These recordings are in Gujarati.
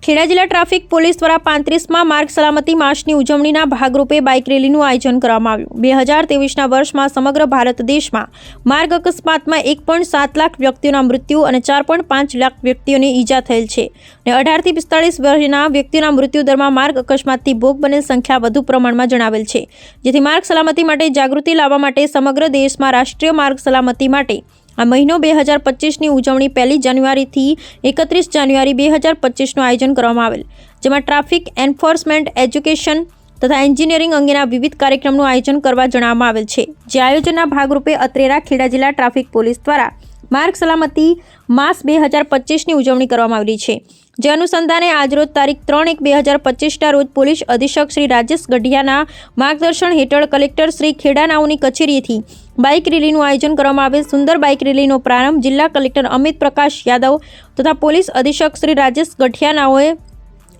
ખેડા જિલ્લા ટ્રાફિક પોલીસ દ્વારા 35મા માર્ગ સલામતી માસની ઉજવણીના ભાગરૂપે બાઇક રેલીનું આયોજન કરવામાં આવ્યું। 2023ના વર્ષમાં સમગ્ર ભારત દેશમાં માર્ગ અકસ્માતમાં 1.7 લાખ વ્યક્તિઓના મૃત્યુ અને 4.5 લાખ વ્યક્તિઓને ઈજા થયેલ છે અને 18 થી 45 વર્ષના વ્યક્તિઓના મૃત્યુ દરમાં માર્ગ અકસ્માતથી ભોગ બનેલ સંખ્યા વધુ પ્રમાણમાં જણાવેલ છે, જેથી માર્ગ સલામતી માટે જાગૃતિ લાવવા માટે સમગ્ર દેશમાં રાષ્ટ્રીય માર્ગ સલામતી માટે આ મહિનો 2025ની ઉજવણી 1 જાન્યુઆરીથી 31 જાન્યુઆરી 2025નું આયોજન કરવામાં આવેલ, જેમાં ટ્રાફિક એન્ફોર્સમેન્ટ, એજ્યુકેશન તથા એન્જિનિયરિંગ અંગેના વિવિધ કાર્યક્રમનું આયોજન કરવા જણાવવામાં આવેલ છે। જે આયોજનના ભાગરૂપે અત્રેરા ખેડા જિલ્લા ટ્રાફિક પોલીસ દ્વારા માર્ગ સલામતી માસ 2025ની ઉજવણી કરવામાં આવી છે। જે અનુસંધાને આજરોજ તારીખ 3/1/2025ના રોજ પોલીસ અધિક્ષક શ્રી રાજેશ ગઢિયાના માર્ગદર્શન હેઠળ કલેક્ટર શ્રી ખેડાનાઓની કચેરીએથી બાઇક રેલીનું આયોજન કરવામાં આવેલ। સુંદર બાઇક રેલીનો પ્રારંભ જિલ્લા કલેક્ટર અમિત પ્રકાશ યાદવ તથા પોલીસ અધિક્ષક શ્રી રાજેશ ગઢિયાનાઓએ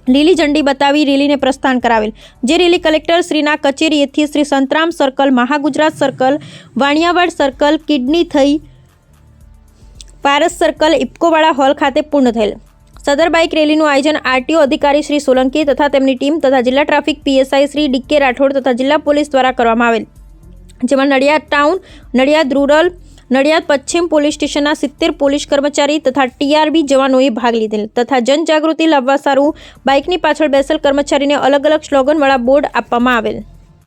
લીલી ઝંડી બતાવી રેલીને પ્રસ્થાન કરાવેલ। જે રેલી કલેક્ટર શ્રીના કચેરીએથી Shri Santram circle, Mahagujarat circle, Vaniyavad circle, kidney થઈ પારસ સર્કલ, ઇફકોવાળા હોલ ખાતે પૂર્ણ થયેલ। સદર બાઇક રેલીનું આયોજન આરટીઓ અધિકારી શ્રી સોલંકી તથા તેમની ટીમ તથા જિલ્લા traffic PSI Shri DK Rathod તથા જિલ્લા પોલીસ દ્વારા કરવામાં આવેલ, જેમાં નડિયાદ ટાઉન, નડિયાદ રૂરલ, નડિયાદ પશ્ચિમ પોલીસ સ્ટેશનના 70 પોલીસ કર્મચારી તથા ટીઆરબી જવાનોએ ભાગ લીધેલ તથા જનજાગૃતિ લાવવા સારું બાઇકની પાછળ બેસેલ કર્મચારીને અલગ અલગ સ્લોગનવાળા બોર્ડ આપવામાં આવેલ।